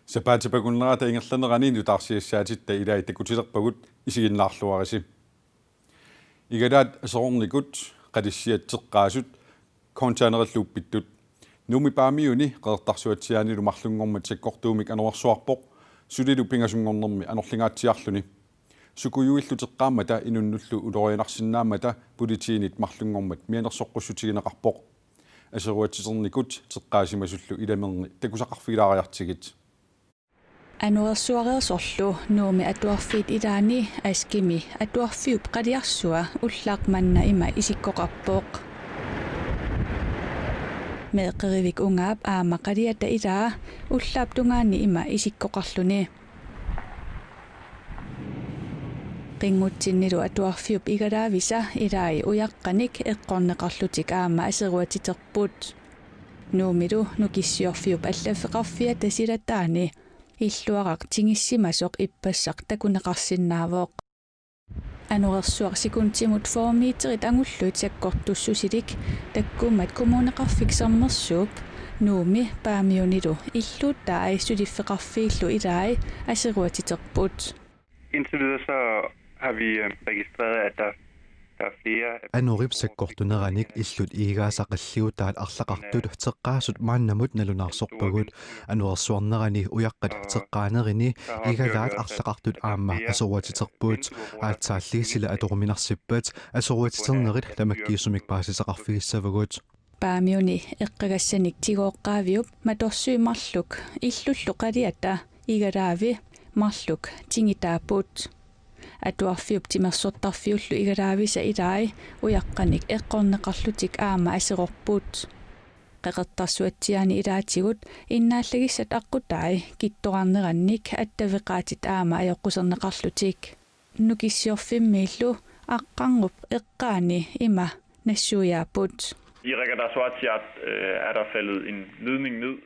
Сапаатипакуннерата ингерланерани нутаарсиассаатитта илаа такутилерпагут исигиннаарлуариси игалаат асоорникут қалиссиатсеққаасут контейнериллууппиттут нуми паамиуни қеэртарсуатсиаанилу марлунгормат саккортуумик ануарсуарпоқ сулилу пингасунгорнерми анерлингаатсиарлуни сукуюиллутеққаамата инуннуллу улорианарсинаамата политиинит марлунгормат мианерсоққуссутигинеқарпоқ асеруатсисерникут теққаасимасуллу иламерни такусақарфигилаариартигит ануерсуареерсорлу нууми атуарфиит илаани аскими атуарфиуп қалиарсуа уллаақманна има исиккоқарпооқ меэққеривик унгаап аама қалиата илаа уллаап тунгаани има исиккоқарлуни qinngutsinnilu atuarfiup igalaavisa ilai uyaqqanik eqqorneqarlutik aama aseruatiterput nuumilu nukissiorfiup allafeqarfia tasilataani illuaraq tingissimasoq ippassaq takuneqarsinnaavoq anuersuaq sikuntimut formiiterit angulluit sakkortussusilik takkumat kommuneqarfiksermersuup nuumi paamiunilu illuuttaa aissuliffeqarfiillu ilai aseruatiterput. Indtil videre så har vi registreret, at der er flere. Anuripsakkortuneranik illut igaasaqalliutaat arlaqartut teqqaasut maannamut nalunarsorpagut anuersuarnerani uyaqqat teqqaanerini igalaat arlaqartut aamma asoruatiterpuut aatsaalliisila atorminarssippat asoruatiternerit tamakkiissumik paasisaqarfigissavagut paamiuni eqqagassanik tigooqqaaviup matorsuimarluk illullu qaliata igalaavi marluk tingitaaput atuarfiup timersortarfiullu igalaavisa ilai uyaqqanik eqqorneqarlutik aama aserorput qeqertarsuatsiaani ilaatigut innaallagissat aqutai kittoqarnerannik attaveqaatit aama ajoqquserneqarlutik nukissiorfimmiillu aqqangup eqqaani ima nassuujaaput I Regatassuatiat er der faldet en ledning ned.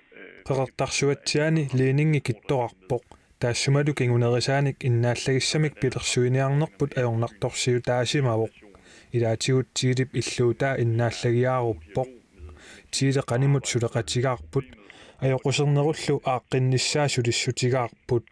qeqertarsuatsiaani liiningi kittoqarpoq taassumalu kingunerisanik innaalлагиссамик пилерсуиниарнерпут ajornartorsiu taasimavoq ilaatigut tiilip illuutaa innaalлагиаарупpoq tiile qanimut suleqatigaarput ajoqusernеруллу aaqqinnissaa sulissutigaarput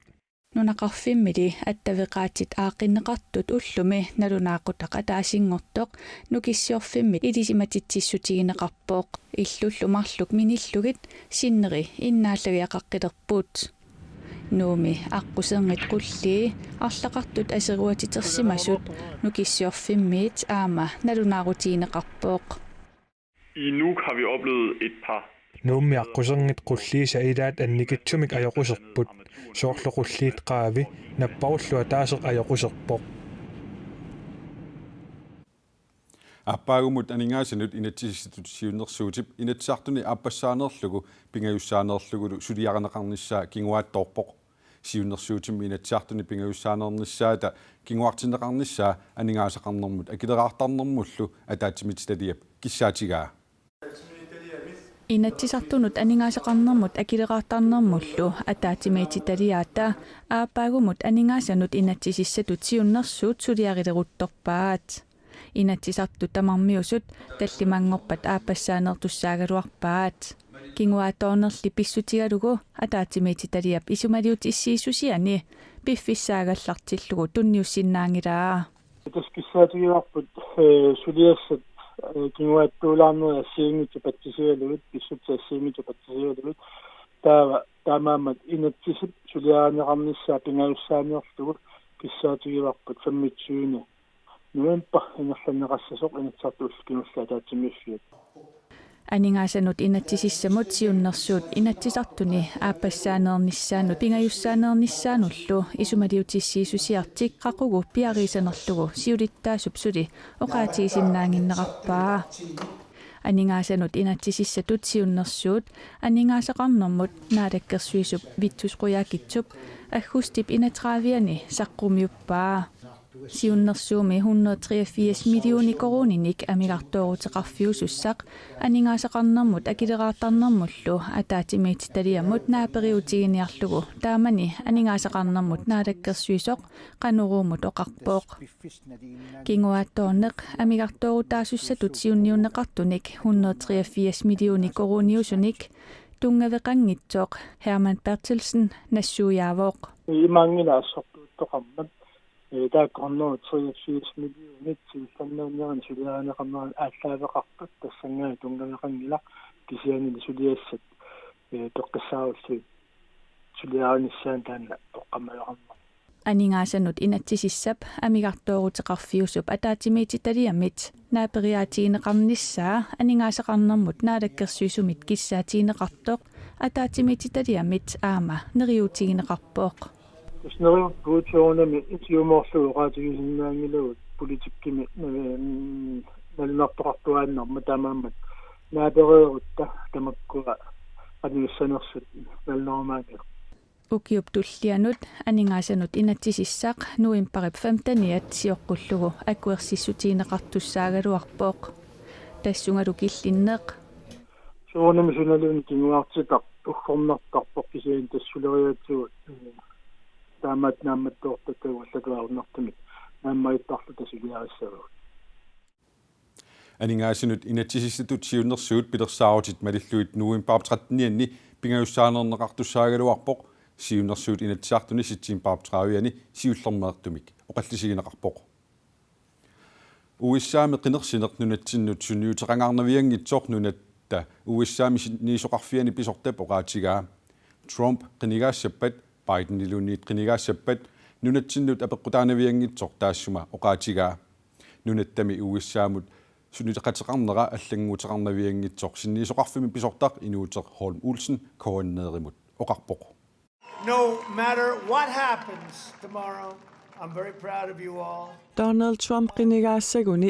nunaqarfimmili attaveqaatit aaqinneqartut ullumi nalunaaqutaq ataasingortoq nukissiorfimmi ilisimatitsissutigineqarpooq illullu marluk minillugit sinneri innaallagiaqaqqilerput nuumi aqqusernit qullii arlaqartut aseruatitersimasut nukissiorfimmiit aama nalunaarutiineqarpooq I Nuuk har vi oplevet et par nuumi aqqusernit qulliisa ilaat annikitsumik ajoquserput soorloqulliit qaavi napparullu ataaseq ajoquserpoq аппаагумут анингаасанут инатсиситуtsiunnersuutip inatsartuni aapassaanerlugu pingajussaanerlugulu suliaranеqarnissaa kinguaattorpoq siunnersuutimmi inatsartuni pingajussaanernissaata kinguartineqarnissaa aningaasaqarnermut akileraartarnermullu ataatimitsitaliap kissaatigaa inatsisartunut aningaasaqarnermut akileraartarnermullu ataatimeititaliaata aapaagumut aningaasанут inatsisissatut siunnersuut suliarileruttorpaat inatsisartu tamarmiusut tallimangorpat aapassaanertussaaгаluарpaat kinguaatoornerli pissutigalugu ataatimeititaliap isumaliut issiisusiani piffissaagallartillugu tunniussinnaangilaa taskissaatigiarput suliassat kinguaattuulaarnera assiingitsupattisigalugut pissutsassiingitsupattisigalugut taamaamat inatsisip suliaaneqarnissaa pingajussaaniorlugu kissaatigiarput fammitsuuni nuempa inerlanneqassasoq inatsartuull kinullaataatsimiffiat aningaasанут inatsisissamut siunnersuut inatsisartuni aapassaaneernissaanut pingajussaaneernissaanullu isumaliutissiisusiartik qaqugu piariisanerlugu siulittaasup suli oqaatigisinnaanginneqarpaa aningaasанут inatsisissatut siunnersuut aningaasaqarnermut naalakkersuisup vittusquyaakitsup aggustip inatraaviani saqqrumiuppaa Siunnersuumi 183 millioni koruninik amigartoorutеqarfiusussaq aningaasaqarnermut akileraartarnermullu ataatimiititaliamut naaperiutiginiarlugu taamani aningaasaqarnermut naalakkersuisoq qanuruumut oqarpooq kinguaattoorneq amigartoorutaasussatut siunniunneqartunik 183 millioni koruniusunik tungaveqanngitsoq Herman Bertelsen nassuujaavooq имаангилаассортуутtoqarmat тааккорноо 83 миллионит силланнернеран сулиаанеқарнеран ааллаавеқарпат тассангаа тунгавеқангилақ кисианили сулиассат тоққиссаарулли сулиааниссаан таанна тоққамалеқарнер анingaasanut inatsisissap amigartoorutеqarfiusup ataatimiititaliamit naapeриаатигинеқарнissaa aningaasaqarnermut naalakkersuisumit kissaatigineqartoq ataatimiititaliamit aama neriutigineqarpooq снэрю буутиорнами итиумоорлуоqaатигисиннаангилавут политиккими налунартоқартуааннарма таамааммат наапереерутта тамаккуа анниссанерсут налнормаани ukiup tullianut aningasanut inatsisissaq nuimparip 15 siоққуллугу акуерсиссутигинеқартуссаагалуарпооқ тассунгалу килlinneq соонами суналуни кингуартитар уггорнартарпоқ кисиан тассулериатсуут таамат нааматтоортаккагуллакуарнартумик нааммаиттарлу тасулиариссагут анingaasanut inatsisissatut siunnersuut pilersaarutit malilluit nuimparp 13 pingajussaanerneqartussaagalуарпоқ siunnersuut inatsiartuni sittiimparp 30 siullermeertumik oqallisigineqarpoq uissaami qinersineq nunatsinut sunniuteqangaarnaviangitsoq nunatta uissaami niisoqarfiani pisortap oqaatigaa Trump qinigaassappat Biden iluniit qinigaassappat nunatsinut apeqqutaanaviangitsoq taassuma oqaatigaa nunattami uissaamut suniteqateqarnera аллангуутеқарнавиангитсоқ синниисоқарфими писортақ инуутеқ Holm Olsen коаннееримут оқарпоқ No matter what happens tomorrow, I'm very proud of you all. Donald Trump qinigaassaguni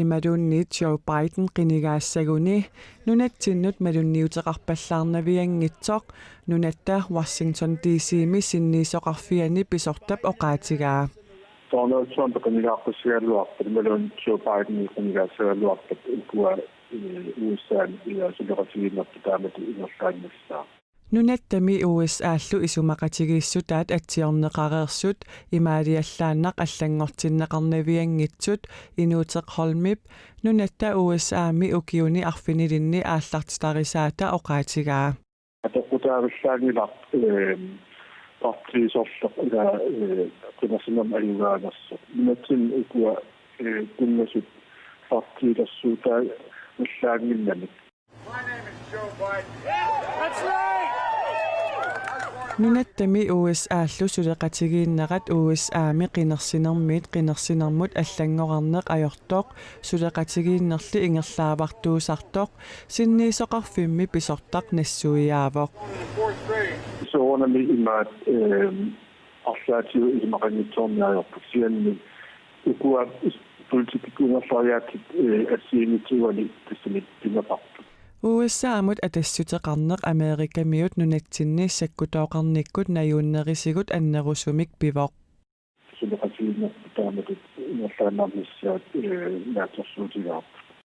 imadunnit Joe Biden qinigaassaguni nunattinnut malunniuteqarpallarnaviangitsoq nunatta Washington DC mi sinniisoqarfiani pisortap oqaatigaa Donald Trump qinigaaqqassigaluarpat malun Joe Biden qinigaassagaluarpat ukua USA sulaqatigiinnertu taamati inerlaannissaa nunattami USAallu isumaqatigiissutaat atsiorneqareersut imaaliallaannaq allangortinneqarnavianngitsut inuuteq Holmip nunatta USAami ukiuni arfinilinni aallartitarisaata oqaatigaa атоқутаагиллаагилар партиисорлеқ ила qinassinam ayugaanarsu nunatsin ukua kunmasut partiilersuutaa иллаагиннамик nunattami USAallu suleqatigiinneqat USAami qinersinermut аллангорарнеқ ajortoq suleqatigiinnerli ingerlaavartuusartoq sinniisoqarfimmi pisortaq nassuiaavoq soonami imaat арлаатиу имақангитсоорниаёрпу сианни ukua политиккунгерлариаатит ассиинитсуани тассамит пинапарту USAamut atassutеқарнеқ Америкамиут нунатсинни саккутооқарниккут наюуннерисигут аннерусумик пивоқ сулеқатигиннерпу тааматут ингерлаанаарниссаат наатерсуутигаап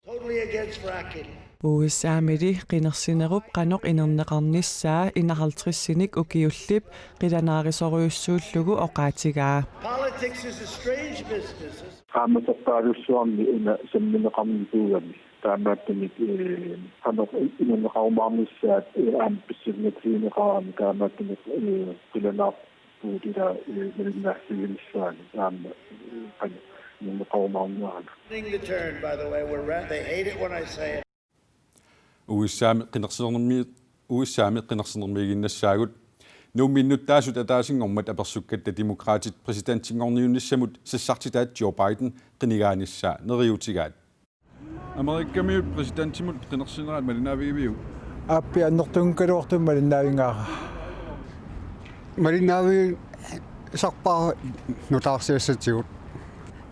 Totally against fracking. USAamili qinersinerup qanoq inerneqarnissaa inaqaltrissinik ukiullip qilanaarisoriussuullugu oqaatigaa Politics is a strange business. qaamaterpaalussuarni una sammineqarnituugami taamaattanik qanoq inerneqarumaarnissaat aampissignatriineqarami taamaattanik qilanaarpuutila melinnaarsiginissaani taama qana inerneqarumaarniarana The turn, by the way, they hate it when I say it. uissaami qinersinermiiginnassaagut nuumminnuttasut ataasingormat apersukkatta demokraatit presidenttingorniunnissamut sassartitaat Joe Biden qinigaanissaa neriutigaat Amerikkamiut presidenttimut qinersineraat malinaavigiviu appi annertunkaluortum malinaavingaara malinaavi sarpaa nutaarsiassatigut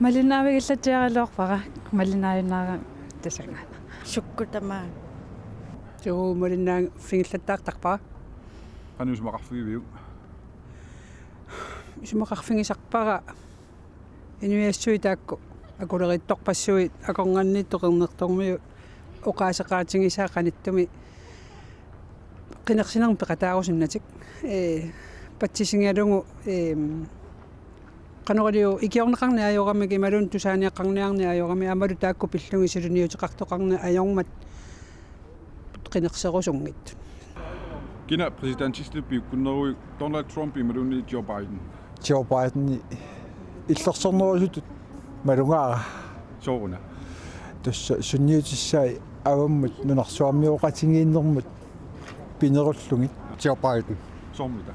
малиннаавигиллатиаралуарпара малиннаавиннаара тасага суккутама туу малиннаа фингиллаттаартарпара qanusmaqarfigivиу исумақарфигисарпара inuiassui taakku akulerittorpassuit akornganni toqernertormiu oqaasaqaatingisaa qanittumi qinersinerm peqataarusunnatik patsisingalungu qanoriu ikiorneqarni ajoramik imalun tusaaniaqqarniarni ajorami amalu taakku pillungi siluniuteqartoqarni ajormat qinerserusungit Kina præsidentistippi kunnerui Donald Trump imaluni Joe Biden. Joe Biden иллерсорнерусут малунгаара Sooruna. тусса сунниутиссаи аваммут нунарсуармиоқатингииннэрмут пинеруллугит Joe Biden Soormuta.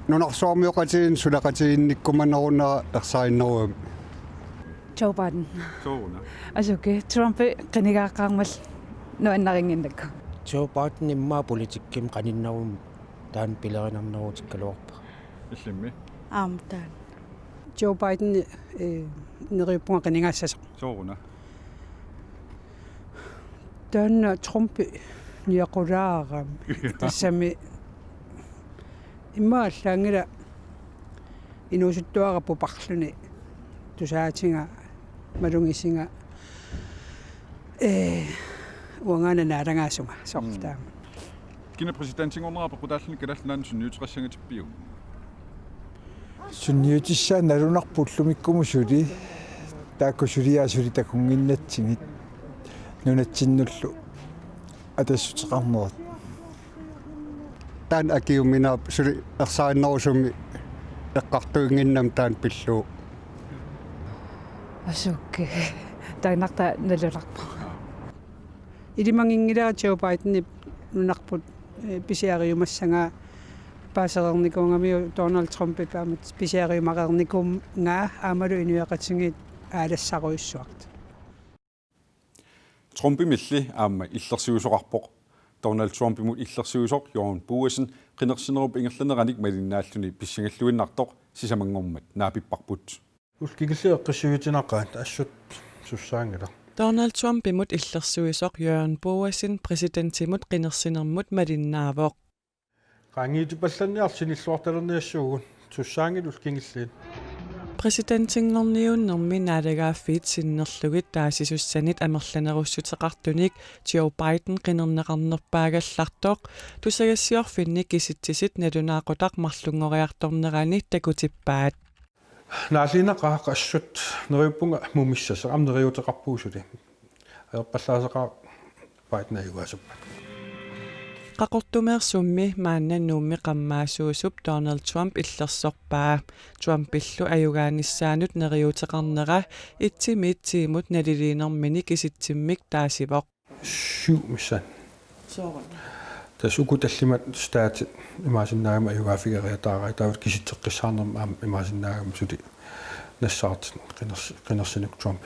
нунарсуармиоқатиин сулақатиинниккуманерунера ерсаиннеруам Joe Biden. Sooruna. Asuke Trump qanigaaqaarmal nuannaringinnakku. Joe Biden imma politikkim qaninnarum taan pilerinarnerutikkaluarpa. Illimmi. Taan. Joe Biden neriuppunga qiningaassasoq Sooruna. taanna Trump niaqulaaram tassami immaallangila inusuttuarappu parluni tusaatinga malungisinga uangana naarangaassunga sortaa Kina præsidentingornerapa qutaalni kalallan sunniuteqassangitippiu. сунниутиссаа налунарпуллумиккуму сули тааккусулиаасули такунгиннатсигит нунатсиннуллу атассутеқарнерат таан акиуминаа сули ерсаиннерусуми эққартуингиннам таан пиллуу Asuke taanarta nalulарпа. Ilimangingilaa Joe Biden nunarput pisiariumassanga паасерерникунгамиу Donald Trump паамат писиариумақарникунгаа аамалу инуяқатсигит аалассаруйуссуарт Trump milli aamma illersiusoqarpoq Donald Trump imut illersiusoq Jorn Buesen qinersinerup ingerlaneranik malinnaalluni pissingalluinnartoq sisamangormat naapipparput Ulkigilleeqqissuutineqqaat assut sussaangala Donald Trump imut illersuisoq Jorn Buesen presidentimut qinersinermut malinnaavoq qaangiitupallanniarsinilluartalerniassuugun sussaangil ulkingilliin Præsidentingorniunnermi naalaгаaffiит синнерлугит таасисуссанит амерланеруссутеқартуник Joe Biden qinернеқарнерпаагаллартоқ тусагассиорфинни киситсисит налунаақутақ марлунгориарторнерани такутиппаат наалинеқаақа ассут нериуппунга мумиссаса амнериутеқарпуусули аерпаллаасеқаа Biden аюгаасуппа qaqortumeersummi maannannuummi qammaasuusup Donald Trump illersorpaa Trumpillu ajugaannissaanut neriuteqarnera itsimiitsiimut naliliinermini kisittimmik taasivoq 7 missan tasukutаллимат стаатит имаасиннаагама аюгаафигериатаараа таават киситсеққиссаарнерма аама имаасиннаагама сули нассаарт qinерсинук Trump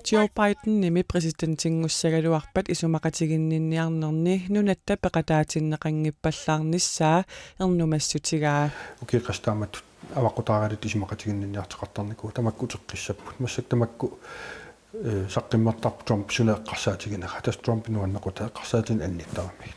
Joe Biden nimi presidentingussagaluarpat isumaqatiginninniarnerni nunatta peqataatinneqanngippallaarnissaa ernumassutigaa ukиқастаамат авақутаагалит исумақатигиннинниартеқартарнику тамакку теққиссаппут массак тамакку саққиммартарп Trump сунеэққарсаатигинера тас Trump нуаннеқута эққарсаатин анниттарами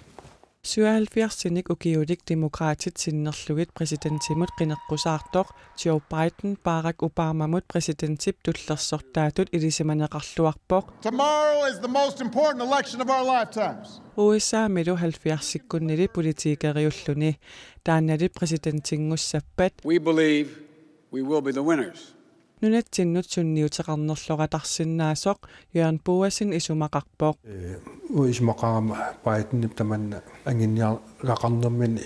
77-sinik ukiulik demokraatit sinnerlugit presidentimut qineqqusaartoq Joe Biden Barack Obamamut presidentip tullersortaatut ilisimaneqarluarpoq Tomorrow is the most important election of our lifetimes. USA milu 70-sikkunnili politiikeriulluni taannalit presidentingussappat We believe we will be the winners. Nunatinnut sunniuteqarnerloratarsinnaasoq Jorn Buesen isumaqarpoq уисмақарама Biden таманна ангинниарлақарнермини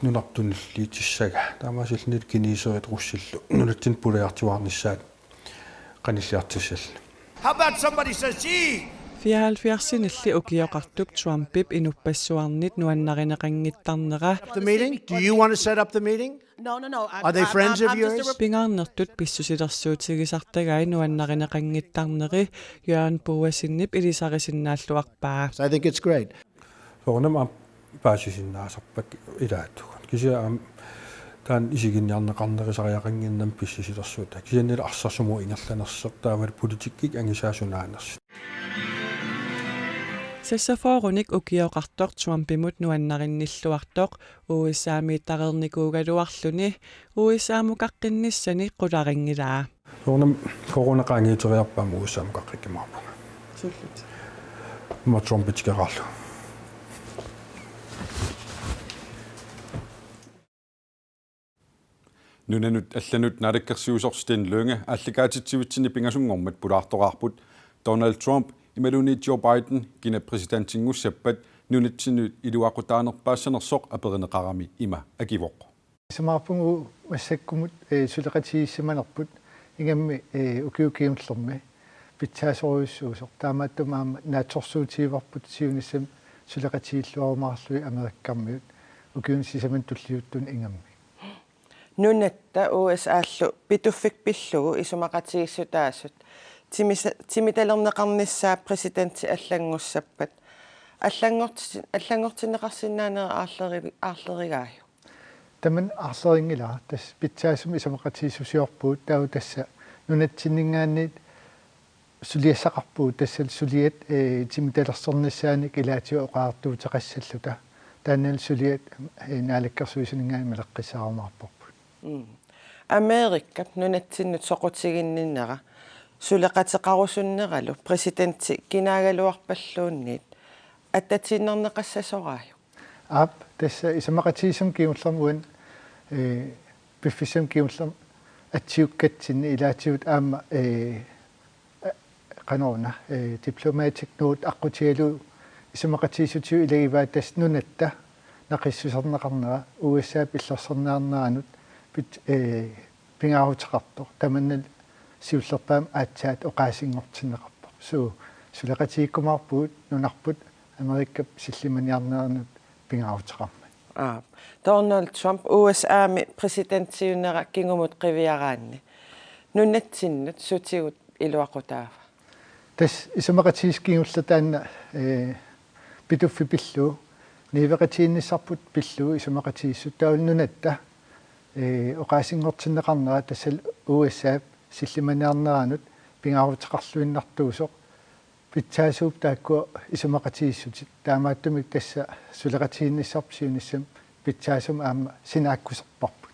нунартуниллиитиссага таамаасиллнит кинисерит руссиллу нунатсин пулеартиваарниссаат qanilliartissall How about somebody says, gee, 74-sinilli ukioqartup Trumpip inuppassuarnit nuannarineqanngittarnera the meeting? Do you want to set up the meeting? No. Are they friends of yours? Pingaarnertut pissusilersuutigisartagai nuannarineqanngittarneri Jorn Buesinnip ilisarisinnaalluarpaa I think it's great. соорнама паасисиннаасарпак илааттугун кися таан исигинниарнеқарнерисариақангиннам писсисилерсуута кисианнила арсарсуму ингерланерсертаавал политиккик ангисаасунаанерс сассафооруник укиоқартоқ Trumpimut нуаннаринниллуартоқ USA-ми тақерникуугалуарлүни USA-мукаққинниссани қуларингилаа соонам коронақаангиитериарпаама USA-мукаққиккимаарпа суллут ма Trumpичкерарлу нунанут алланут налаккерсиусорстин лунга алликаатитсивитсини пингасунгормат пулаартоқарпут Donald Trump ималуни Joe Biden кина президентингуссаппат нунатсинут илуақутаанерпаассанерсоқ аперинеқарами има акивоқ самаарпугу массаккумут сулеқатигиссаманерпут ингамми укиукиумллерми питсаасориуссуусоқ таамааттумаама нааторсуутииварпут сиуниссам сулеқатигиллуарумаарлуи америккармиут укиунсисаман туллиуттун ингамми нунатта USA-аллу питуффик пиллугу исумақатигиссутаасут тимиталернеқарниссаа президенти аллангуссаппат аллангортинеқарсинаанера аарлеригааю таман аарлерингила тас питсаасум исумақатигиссусиорпуут тау тасса нунатсиннингаанниит сулиассақарпуут тассал сулиат тимиталерсорниссааник илаатиу оқаартуутеқассаллута тааннал сулиат наалаккерсуисинингаани малеққиссаарумаарпорпут Америккап нунатсиннут соқутигинниннера сулеқатеқарусуннералу президенти кинаагалуарпаллуунниит аттатиннернеқассасорааю ап тасса исамақатигисум киуллермуан пиффисум киуллер атсиуккатсинни илаатиут аама канона дипломатик нот аққутигалу исамақатигисутиу илагиваа тас нунатта нақиссусернеқарнера USA пиллерсернеарнеранут пит пингаарутеқартор таманнал сиуллерпаам аатсаат оқаасингортинеқарпо сулеқатигиккумаарпуут нунарпут америккап силлиманиарнеранут пингаарутеқарма Donald Trump USA-ми президентиунера кингумут қивиараанни нунатсиннут сутигут илуақутаава тас исамақатигискингуллатаанна питуффи пиллу нивеқатиинниссарпут пиллу исамақатигиссут таулнунатта оқаасингортинеқарнера тассал USA силлиманиарнеранут пингаарутеқарлуиннартуусоқ питсаасууп тааккуа исумақатигиссутит таамааттумик тасса сулеқатигинниссарпсиуниссам питсаасум аама синааккусерпарпут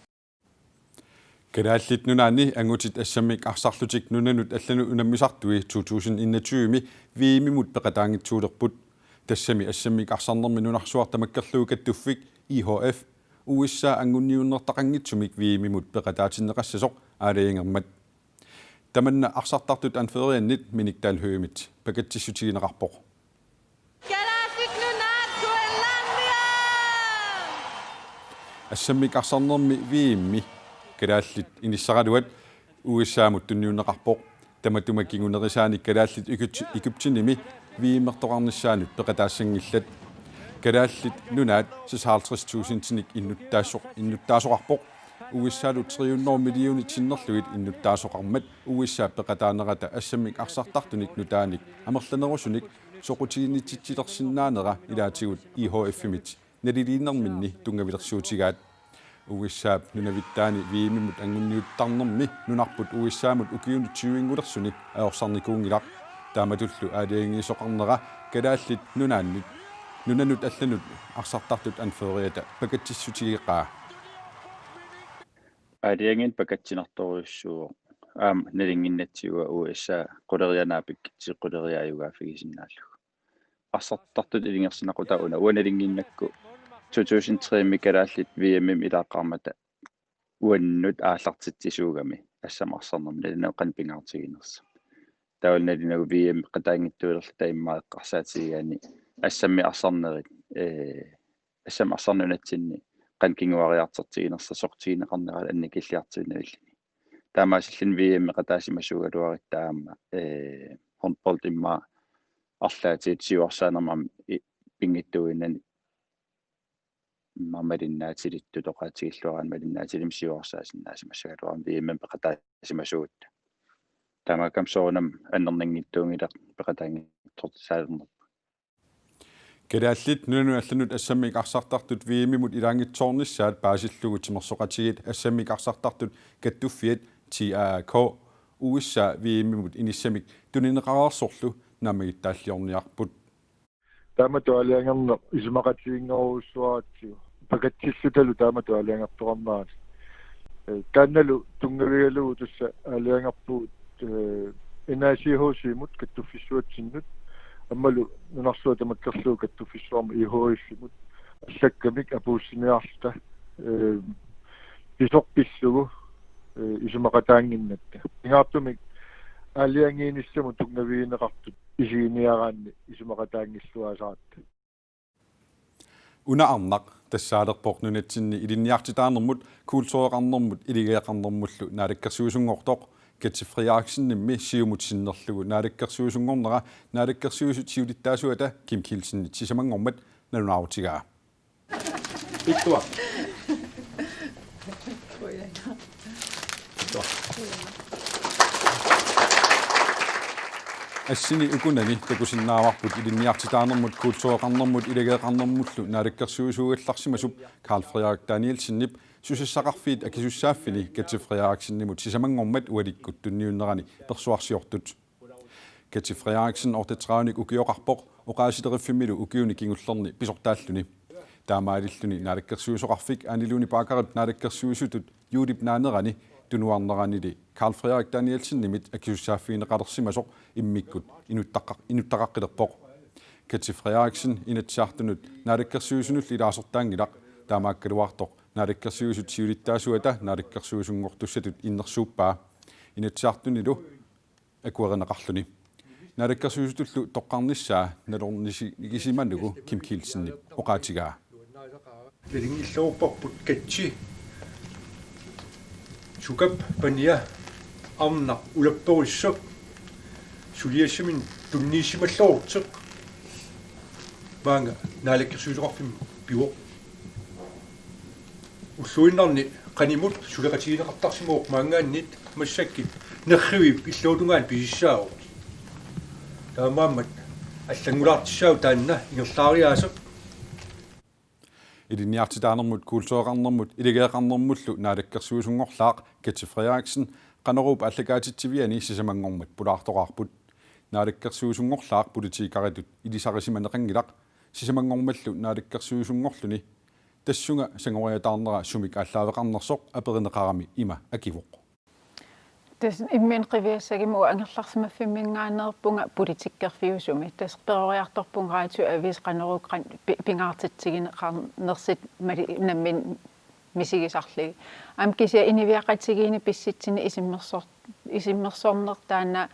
калааллит нунаани ангутит ассаммик арсарлутик нунанут аллану унаммисартуи 2021ми виимимут пеқатаангитсуулерпут тассами ассаммик арсарнерми нунарсуартамаккерлугу каттуффик IHF USA ангунниуннертақангитсумик виимимут пеқатаатиннеқассасоқ аалаингермат таманна арсартартут анферианнит миниктаал høymit пакатсиссутигинеқарпоқ ассаммик арсарнерми виимми калааллит иниссаралуат USA-мут тунниунеқарпоқ таматума кигунерисааник калааллит икуптиними вииммертоқарниссаанут пеқатаассангиллат калааллит нунаат 56,000 иннуттаасоқарпоқ USA-лу 300 миллиони тиннерлуит иннуттаасоқармат USA пеқатаанерата ассаммик арсартартуник нутааник амерланерусуник соқутигиннитситсилерсиннаанера илаатигут IHF-мит налилииннэрминни тунгавилерсуутигаат USA нунавиттаани виимимут ангунниуттарнэрми нунарпут USA-мут укиунутсиуингулерсуни аорсарникуунгилақ тааматуллу аалиангисоқарнера калааллит нунааннит нунанут алланут арсартартут анфериата пакатсиссутигиқаа аалиангин пакатсинарторуйуссуу аам налингиннатсиуа USA qulerianaapik quleriaayugaaфигисиннааллу арсартартут илингерсинақутауна уаналингиннакку 2003 микалааллит VMM илааққармата уаннут ааллартитсисуугами ассамарсарнерми налинеқан пингаартигинерса таулналинагу VM qataangittuilерта иммаэққарсаатигиани ассамми арсарнерит ассам арсарнунатсинни қан кингуариартертигинерса сортигинеқарнерал анникиллиартигинавиллини таамаасиллин VM qataasimassuugaluarittaama хонполт имма арлаатиит сиуарсаанермам пингиттуинани мамалиннаатилитту тоқаатигиллуаран малиннаатилим сиуарсаасиннаасимассагалуарам VM qataasimassuutta таамаакам соонам аннернингиттуунгила пеқатаангиттортсаалернер калааллит нуну алланут ассаммик арсартартут виимимут илаангитсоорниссаат паасиллугу тимерсоқатигит ассаммик арсартартут каттуффиат TAK USA виимимут иниссамик тунинеқараарсорлу намагиттааллиорниарпут таамату алиангерна исумақатиингоруссуаратсиу пакатсиллуталу таамату алиангартораммаат канналу тунгавигалугу тусса алиангарпуут инасиихуусимут каттуффиссуатсиннут аммалу нунарсуа тамаккерлуу каттуффиссуарма ихуиссимут ассаккамик апууссимиарта писорписсугу исумақатаангиннатта ингаартумик алиангииниссаму тунгавиинеқартут исигиниараанни исумақатаангиллуасаратта унаарнақ тассаалерпоқ нунатсинни илинниартитаарнэрмут куулсоеқарнэрмут илигеэқарнэрмуллу наалаккерсуусунгортоқ катсифриааксиннимми сиумутсиннерлугу наалаккерсуусунгорнера наалаккерсуусут сиулиттаасуата Kim Kielsen сисамангормат налунаарутигаа иттуа ассини укунани такусиннааварпут илинниартитаарнэрмут куулсоеқарнэрмут илигеэқарнэрмуллу наалаккерсуусуугалларсимасуп Carl Frederik Danielsenнип сусиссақарфиит акисуссааффини катсифриааксиннимут сисамангормат уаликкут тунниуннерани персуарсиортут катсифриааксин ортатраавник укиоқарпоқ оқаасилериффимилу укиуни кингуллерни писортааллуни таамаалиллуни наалаккерсуусоқарфик анилуни паакарат наалаккерсуусутут юулип наанерани тунуарнеранили Carl Frederik Danielsen nimit акисуссааффинеқалерсимасоқ иммиккут инуттақаққилерпоқ катсифриааксин инатсаартунут наалаккерсуусунулли илаасортаангилақ таамааккалуартоқ наалаккерсуусут сиулиттаасуата наалаккерсуусунгортуссатут иннерсууппаа инатсаартунилу акуеринеқарлуни наалаккерсуусутуллу тоққарниссаа налорниси нигисиманнугу Kim Kielsen оқаатигаа лингиллууппарпут катси сукап пания амна улапперуссоқ сулиассимин тунниисималлоортеқ ваанга наалаккерсуусоқарфим пиво уллуиннарни qaнимут сулеқатигилеқартарсимооқ маангааннит массаккит нерривип иллуутунгаан писиссаавоо таамааммат аллангулаартиссаау таанна ингерлаариаасеқ илинниартитаарнэрмут куулсоеқарнэрмут илигеэқарнэрмуллу наалаккерсуусунгорлаақ катсифриааксин qanaruup аллагаатитсивиани сисамангормат пулаартоқарпут наалаккерсуусунгорлаақ политикаритут илисарисиманеқангилақ сисамангормаллу наалаккерсуусунгорлуни тассунга сангориатаарнера сумик аллаавеқарнерсоқ аперинеқарами има акивоқ тас иммен қивиассагиму ангерларсимаффиммингаанерпунга политиккерфиусуми тас перориарторпунгаату авис qanaruuq пингаартитсигинеқарнерсит мали наммин мисигисарлиги ам кися инивиақатсигиини писситсини исиммерсорнер таана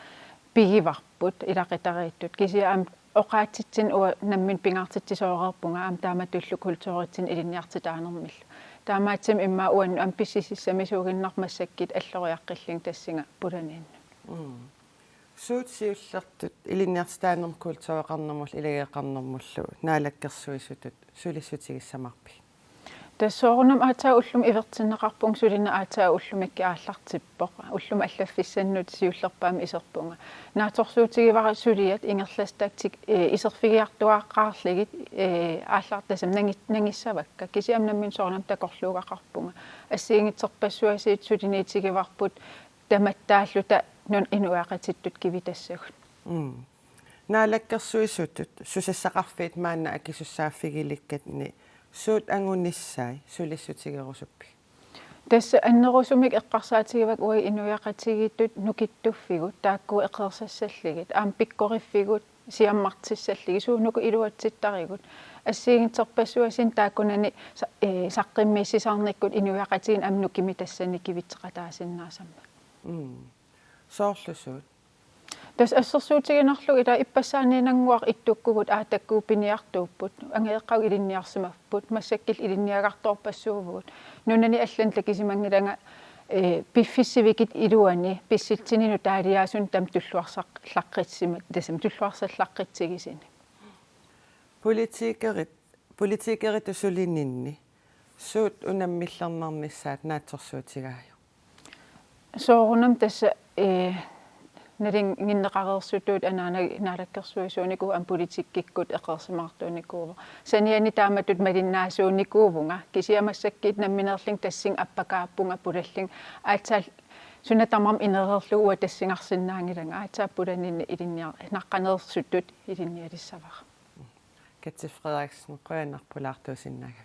пигиварпут илақитарииттут кися ам оқаатситсин уа наммин пингаартитсисоорерпунга ам тааматуллу культууритсин илинниартитаанермил таамаатсим имма уан ам писсисиссамисуугиннармассаккит аллориаққиллин тассинга пуланин суутсиуллертут илинниартитаанерм культууреқарнермул илагеқарнермуллу наалаккерсуисутут сулиссутигиссамарпи тассоорнам аатаа уллум ивертиннеқарпун сулина аатаа уллумакки ааллартиппоқ уллум аллаффиссаннут сиуллерпаами исерпунга нааторсуутигивара сулиат ингерластаактик исерфигиартуааққаарлигит ааллартасам нангиссавакка кисиам наммин соорнам такорлуугақарпунга ассиингитсерпассуасиит сулиниитигиварпут таматтааллута нун инуақатиттут кивитассагут наалаккерсуисутут сусассақарфиит маана акисуссааффигиликкатни суут ангунниссай сулиссутигерусуппи тасса аннерусумик эққарсаатигивак уи инуяқатигиттут нукиттуффигут таакку эқерсассаллигит аам пиккориффигут сиаммартиссаллиги суунуку илуатситтаригут ассиигитсерпассуасин тааккунани саққиммиссисаарниккут инуяқатигин амнукими тассани кивитсеқатаасиннаасамма соорлусуут тас ассерсуутигинарлуг ила иппассааниинангуар иттуккугут аатаккуу пиниартууппут ангеэққау илинниарсимаффут массаккил илинниагарторпассуувгут нунани аллан такисимангиланга пиффиссивикит илуани писситсинину таалиаасун там туллуарсақлаққитсима тасам туллуарсаллаққитсигисини политикерит усулининни суут унаммиллернарниссаат наатсорсуутигаaju соорунам тасса налингиннеқарерсутуут наалаккерсуисуунику ам политиккиккут эқерсимаартууникуува саниани тааматут малиннаасууникуувунга кисиамассаккит намминерлин тассин аппакааппунга пулаллин аатсаал сунатамам инерерлугуа тассингарсинаангиланга аатсаа пуланинни илинниар наққанерсутут илинниалиссавара Katse Frederiksen qøanarpulaartuusinnaga.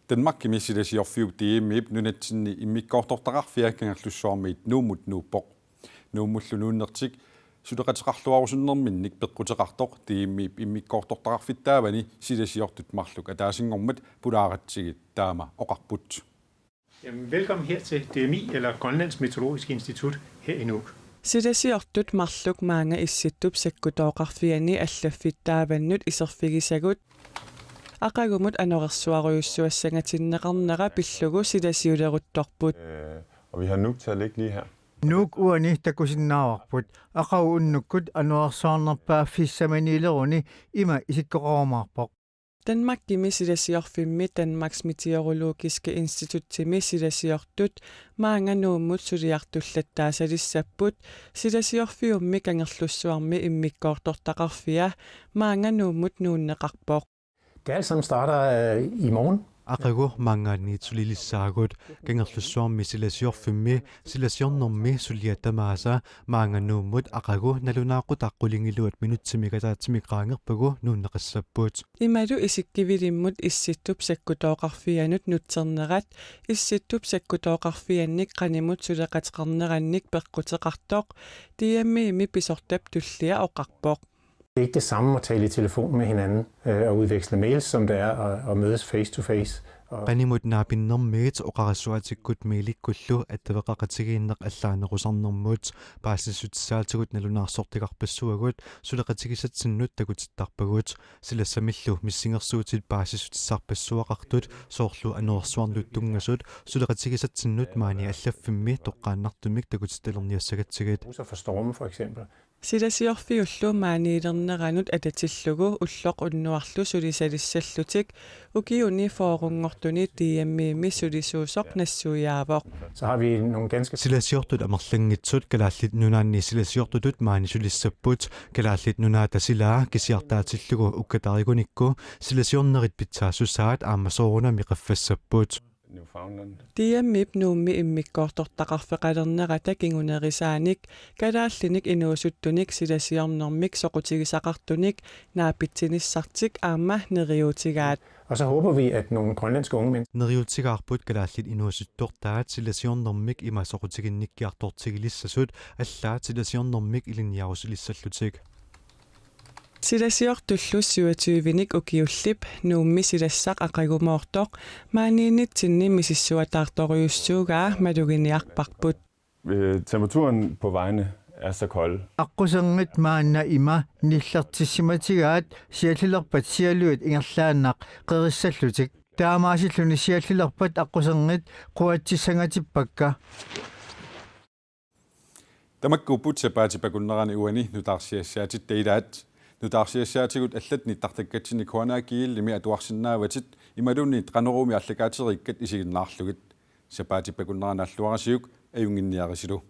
Danmark kimisilasiorfiu tiimmiip nunatsinni immikkoortortaqarfiakkangerlussuarmiit nuumut nuuppoq nuumullunuunnertik suleqatiqarluarusunnerminnik peqqutiqartoq tiimmiip immikkoortortaqarfittaavani silasiortut marluk ataasingormat pulaaratsigit taama oqarput. Velkommen her til DMI, eller Grønlands Meteorologiske Institut, her i Nuuk. Silasiortut marluk maanga issittup sakkutooqarfiani allafittaavannut iserfigisagut aqagumut anorersuariussuassangatinnaqarnera pillugu silasiuleruttorput. Og vi har Nuuk til at ligge lige her. Nuuk uani takusinnaarput aqagu unnukkut anuarsaarnerpaa fissamaniileruni ima isikkoqormarpoq. Danmark gimi silasiorfimmi Danmarks Meteorologiske Institut timi silasiortut maanga nuumut suliartullattaasalissapput silasiorfiummi kangerlussuarmi immikkoortortaqarfia maanga nuumut nuunneqarpoq. Det alt sammen starter i morgen. Aqagu mangaanniit sulilissaagut kangerlussuarmi silasiorfimmi silasiornermi suliatamaasa maanganuummut aqagu nalunaaqutaqqulingilluat minutsimigataatsimiqaangerpagu nuunneqissapput imalu isikkivilimmut issittup sakkutooqarfianut nutsernerat issittup sakkutooqarfiannik qanimut suleqatiqarnerannik peqqutеqartoq tiammiimi pisortap tullia oqarpoq. Det er ikke det samme at tale i telefon med hinanden og udveksle mails, som det er at mødes face to face. Qanimut naapinnermiit oqarassuatikkut miilikkullu attaveqaqatigiinneq allaanerusarnermut paassisutsaatigut nalunaarsortiqarpassuagut suleqatigisatsinut takutittarpagut silassamillu missingersuutit paassisutissarpassuaqartut soorlu anuersuarlut tungasut suleqatigisatsinut maani allaffimmi toqqaannartumik takutittallerniassagatigit. For storme for eksempel. Silasiorfiullu maaniilerneranut atatillugu ulloq unnuarlu sulisalissallutik ukiuni foorungortuni tiammiimi sulisuusoq nassuiaavoq. Så har vi nogle ganske silasiortut amerlangitsut kalaallit nunaanni silasiortutut maani sulissapput kalaallit nunaatasilaa kisiartaatillugu ukkatarigunnikku silasiornerit pitsaasussaat aammasooruna miqaffassaput. Tiammip nuummi immikkoortortaqarfeqalernerata kingunerisaanik kalaallinik inuusuttunik silasiornermik soqutigisaqartunik naapitsinissartik aamma neriutigaat. Og så håber vi, at nogle grønlandske unge mennesker neriutigaarput kalaallit inuusuttortaat silasiornermik ima soqutiginnikkiartortigilissasut allaat silasiornermik ilinniarusulissallutik. Silasiortullussuatiivinik ukiullip nuummi silassaq aqagumoortoq maaniinitsinni misissuataartoriussuugaa maluginiarparput. Temperaturen på vejene er så kold. Aqusangit maanna ima nillertissimatigaat siallilerpat sialuit ingerlaannaq qerissallutik taamaasilluni siallilerpat aqusangit quatsissangatipakka. Tamakkuput sapaatipakunnerani uani nutaarsiassaatit taidaat nutaarsiassaatigut allatni tartakkatsini kuanaakiillimi atuarsinnaavatit imalunni qanerumi allakaaterikkat isiginnaarlugit sapaatipakunneranaalluarasiuk ajunginniarisilu.